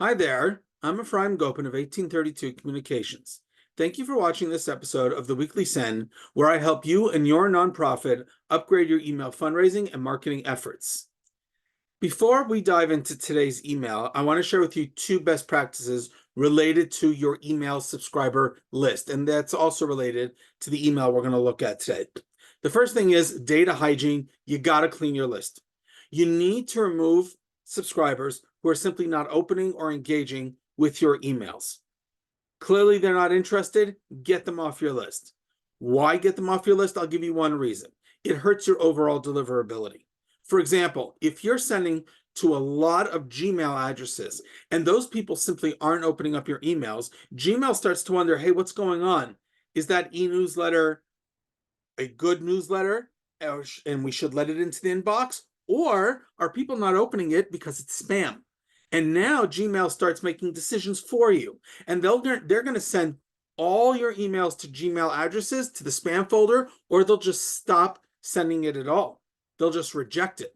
Hi there, I'm Ephraim Gopin of 1832 Communications. Thank you for watching this episode of the Weekly Send, where I help you and your nonprofit upgrade your email fundraising and marketing efforts. Before we dive into today's email, I want to share with you two best practices related to your email subscriber list, and that's also related to the email we're going to look at today. The first thing is data hygiene. You got to clean your list. You need to remove subscribers who are simply not opening or engaging with your emails. Clearly, they're not interested. Get them off your list. Why get them off your list? I'll give you one reason. It hurts your overall deliverability. For example, if you're sending to a lot of Gmail addresses and those people simply aren't opening up your emails, Gmail starts to wonder, hey, what's going on? Is that e-newsletter a good newsletter and we should let it into the inbox? Or are people not opening it because it's spam? And now Gmail starts making decisions for you. And they're going to send all your emails to Gmail addresses to the spam folder, or they'll just stop sending it at all. They'll just reject it.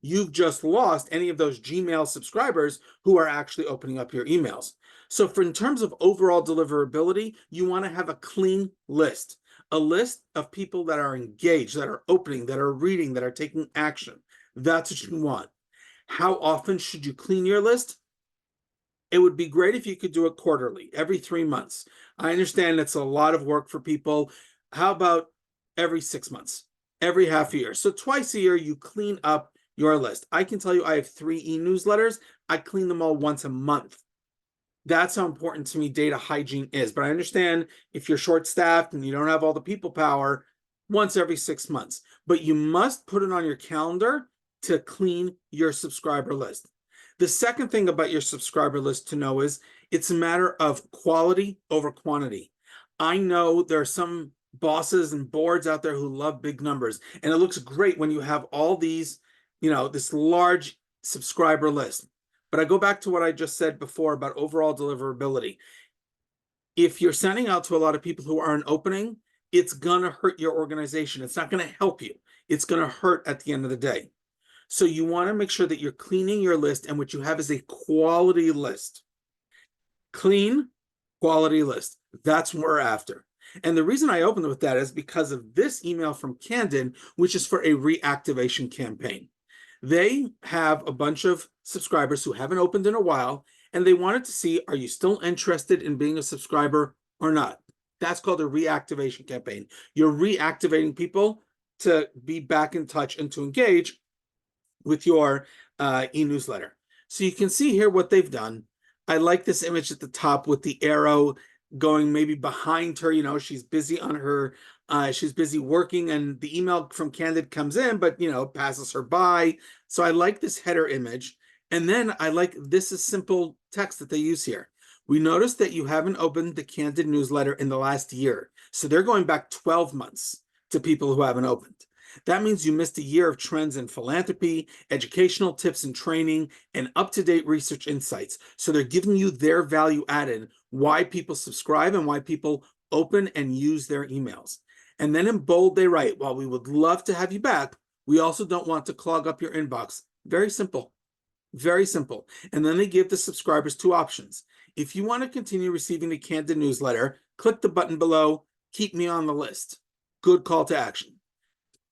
You've just lost any of those Gmail subscribers who are actually opening up your emails. So in terms of overall deliverability, you want to have a clean list, a list of people that are engaged, that are opening, that are reading, that are taking action. That's what you want. How often should you clean your list? It would be great if you could do it quarterly, every 3 months. I understand it's a lot of work for people. How about every 6 months, every half a year? So twice a year, you clean up your list. I can tell you I have 3 e-newsletters. I clean them all once a month. That's how important to me data hygiene is. But I understand if you're short-staffed and you don't have all the people power, once every 6 months. But you must put it on your calendar to clean your subscriber list. The second thing about your subscriber list to know is it's a matter of quality over quantity. I know there are some bosses and boards out there who love big numbers, and it looks great when you have all these, this large subscriber list. But I go back to what I just said before about overall deliverability. If you're sending out to a lot of people who aren't opening, it's going to hurt your organization. It's not going to help you. It's going to hurt at the end of the day. So you want to make sure that you're cleaning your list, and what you have is a quality list. Clean, quality list. That's what we're after. And the reason I opened with that is because of this email from Candid, which is for a reactivation campaign. They have a bunch of subscribers who haven't opened in a while, and they wanted to see, are you still interested in being a subscriber or not? That's called a reactivation campaign. You're reactivating people to be back in touch and to engage with your e-newsletter. So you can see here what they've done. I like this image at the top with the arrow going maybe behind her. She's busy on her, she's busy working, and the email from Candid comes in, but, passes her by. So I like this header image. And then I like this is simple text that they use here. We noticed that you haven't opened the Candid newsletter in the last year. So they're going back 12 months to people who haven't opened. That means you missed a year of trends in philanthropy, educational tips and training, and up-to-date research insights. So they're giving you their value added, why people subscribe and why people open and use their emails. And then in bold, they write, while we would love to have you back, we also don't want to clog up your inbox. Very simple. Very simple. And then they give the subscribers 2 options. If you want to continue receiving the Candid newsletter, click the button below, keep me on the list. Good call to action.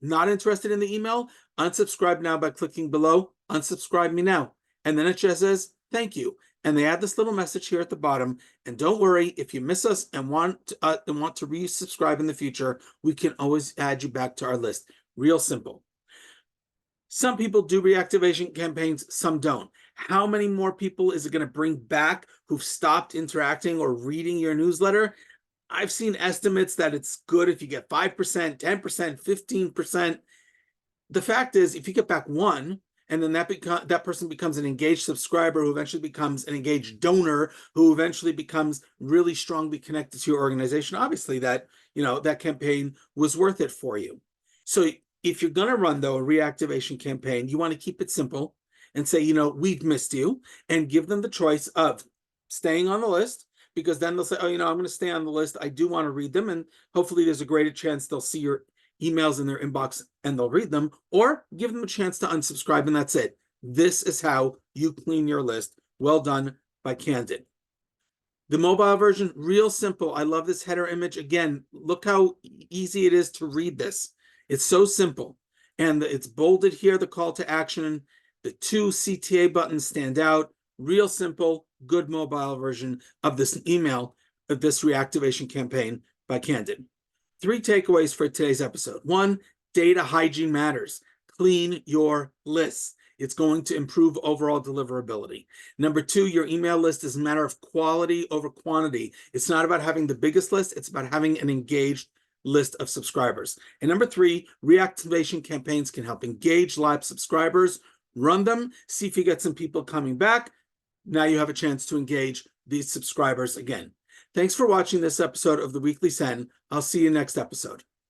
Not interested in the email? Unsubscribe now by clicking below, unsubscribe me now. And then it just says, thank you. And they add this little message here at the bottom. And don't worry, if you miss us and want to resubscribe in the future, we can always add you back to our list. Real simple. Some people do reactivation campaigns, some don't. How many more people is it going to bring back who've stopped interacting or reading your newsletter? I've seen estimates that it's good if you get 5%, 10%, 15%. The fact is, if you get back 1, and then that person becomes an engaged subscriber who eventually becomes an engaged donor who eventually becomes really strongly connected to your organization, obviously that campaign was worth it for you. So if you're going to run, though, a reactivation campaign, you want to keep it simple and say, we've missed you, and give them the choice of staying on the list, because then they'll say, I'm going to stay on the list. I do want to read them. And hopefully there's a greater chance they'll see your emails in their inbox and they'll read them, or give them a chance to unsubscribe, and that's it. This is how you clean your list. Well done. by Candid. The mobile version, real simple. I love this header image. Again, look how easy it is to read this. It's so simple. And it's bolded here, the call to action. The 2 CTA buttons stand out. Real simple, good mobile version of this email, of this reactivation campaign by Candid. 3 takeaways for today's episode. 1, data hygiene matters. Clean your lists. It's going to improve overall deliverability. Number 2, your email list is a matter of quality over quantity. It's not about having the biggest list. It's about having an engaged list of subscribers. And number 3, reactivation campaigns can help engage live subscribers, run them, see if you get some people coming back. Now you have a chance to engage these subscribers again. Thanks for watching this episode of the Weekly Send. I'll see you next episode.